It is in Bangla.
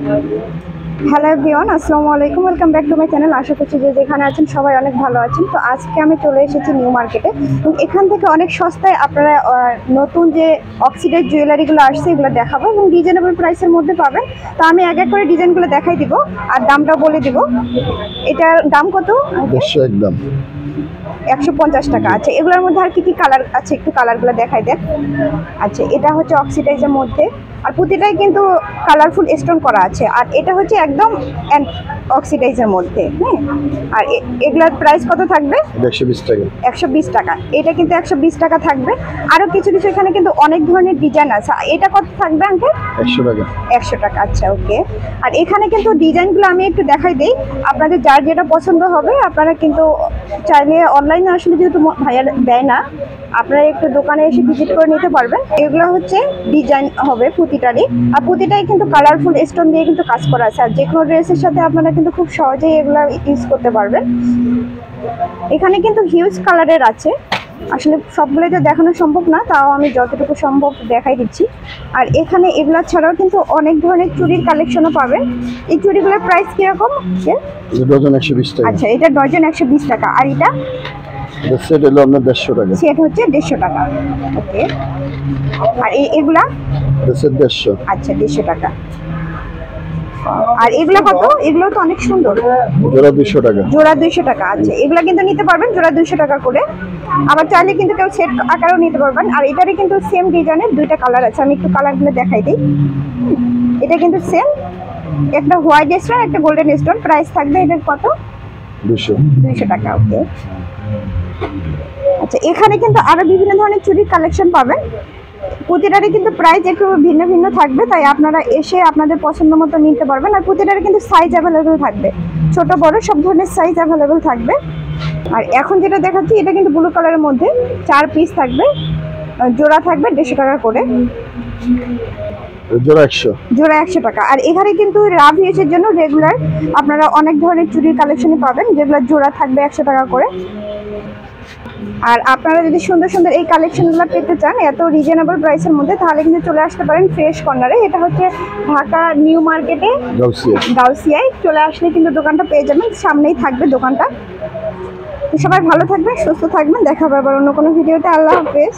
হ্যালো এভরিওয়ান, আসসালামু আলাইকুম। Welcome back to my channel. আশা করছি যে যেখানে আছেন সবাই অনেক ভালো আছেন। তো আজকে আমি চলে এসেছি নিউ মার্কেটে। এখান থেকে অনেক সস্তায় আপনারা নতুন যে অক্সিডাইজ জুয়েলারিগুলো আসছে এগুলো দেখাবো এবং রিজনেবল প্রাইসের মধ্যে পাবেন। তো আমি এক এক করে ডিজাইনগুলো দেখাই দিব আর দামটা বলে দিব। এটার দাম কত? 150 টাকা। আচ্ছা, এগুলোর মধ্যে আর কি কি কালার আছে একটু কালারগুলো দেখাই দেন। আচ্ছা, এটা হচ্ছে অক্সিডাইজের মধ্যে, আর প্রতিটাই কিন্তু কালারফুল স্টোন করা আছে, আর এটা হচ্ছে একদম অক্সিডাইজের মধ্যে। হ্যাঁ, আর এগুলোর প্রাইস কত থাকবে? 120 টাকা। 120 টাকা। এটা কিন্তু 120 টাকা থাকবে। আরও কিছু কিছু এখানে কিন্তু অনেক ধরনের ডিজাইন আছে। এটা কত থাকবে আঙ্কেল? 100 টাকা। 100 টাকা। আচ্ছা, ওকে। আর এখানে কিন্তু ডিজাইনগুলো আমি একটু দেখাই দিই, আপনাদের যার যেটা পছন্দ হবে আপনারা কিন্তু চাইলে অনলাইনে আসলে যেহেতু ভাইয়া দেয় না, আপনারা একটু দোকানে এসে ভিজিট করে নিতে পারবেন। এগুলো হচ্ছে ডিজাইন হবে প্রতিটারই, আর প্রতিটাই কিন্তু কালারফুল স্টোন দিয়ে কিন্তু কাজ করা আছে। আর যে কোনো ড্রেসের সাথে আপনারা কিন্তু খুব সহজেই এগুলো ইউজ করতে পারবেন। এখানে কিন্তু হিউজ কালারের আছে, আসলে সবগুলো তো দেখানো সম্ভব না, তাও আমি যতটুকু সম্ভব দেখাই দিচ্ছি। আর এখানে এগুলো ছাড়াও কিন্তু অনেক ধরনের চুড়ির কালেকশনও পাবেন। এই চুড়িগুলোর প্রাইস কিরকম? ডজন 120 টাকা। আচ্ছা, এটা ডজন 120 টাকা। আর এটা সেট হলো আপনার 150 টাকা। সেট হচ্ছে 150 টাকা। ওকে। আর এগুলা সেট 150। আচ্ছা, 150 টাকা। আর এগুলো কত? এগুলো তো অনেক সুন্দর। জোড়া 200 টাকা। জোড়া 200 টাকা। আচ্ছা, এগুলো কিন্তু নিতে পারবেন জোড়া 200 টাকা করে। আবার চাইলে কিন্তু কেউ সেট আকারেও নিতে পারবেন। আর এটারই কিন্তু সেম ডিজাইনের দুইটা কালার আছে, আমি একটু কালারগুলো দেখাই দিই। এটা কিন্তু সেম, একটা হোয়াইট স্টোন একটা গোল্ডেন স্টোন। প্রাইস থাকবে এটার কত? 200 টাকা। ওকে। আচ্ছা, এখানে কিন্তু আরো বিভিন্ন ধরনের চুড়ির কালেকশন পাবেন। প্রতিটারই কিন্তু প্রাইস একটু ভিন্ন ভিন্ন থাকবে, তাই আপনারা এসে আপনাদের পছন্দ মতো নিতে পারবেন। আর প্রতিটারই কিন্তু সাইজ অ্যাভেলেবেল থাকবে, ছোট বড় সব ধরনের সাইজ অ্যাভেলেবেল থাকবে। আর এখন যেটা দেখাচ্ছি এটা কিন্তু ব্লু কালারের মধ্যে 4 পিস থাকবে, জোড়া থাকবে 150 টাকা করে। জোড়া 100। জোড়া 100 টাকা। আর এখানে কিন্তু লাভ ইউজের জন্য রেগুলার আপনারা অনেক ধরনের চুড়ির কালেকশনই পাবেন, যেগুলো জোড়া থাকবে 100 টাকা করে। আর আপনারা যদি সুন্দর সুন্দর এই কালেকশনগুলো পেতে চান এত রিজনেবল প্রাইসের মধ্যে, তাহলে কিন্তু চলে আসতে পারেন ফ্রেশ কর্নারে। এটা হচ্ছে ঢাকা নিউ মার্কেটে গাউসিয়ায় চলে আসলে কিন্তু দোকানটা পেয়ে যাবেন, সামনেই থাকবে দোকানটা। সবাই ভালো থাকবেন, সুস্থ থাকবেন, দেখা হবে আবার অন্য কোনো ভিডিওতে। আল্লাহ হাফেজ।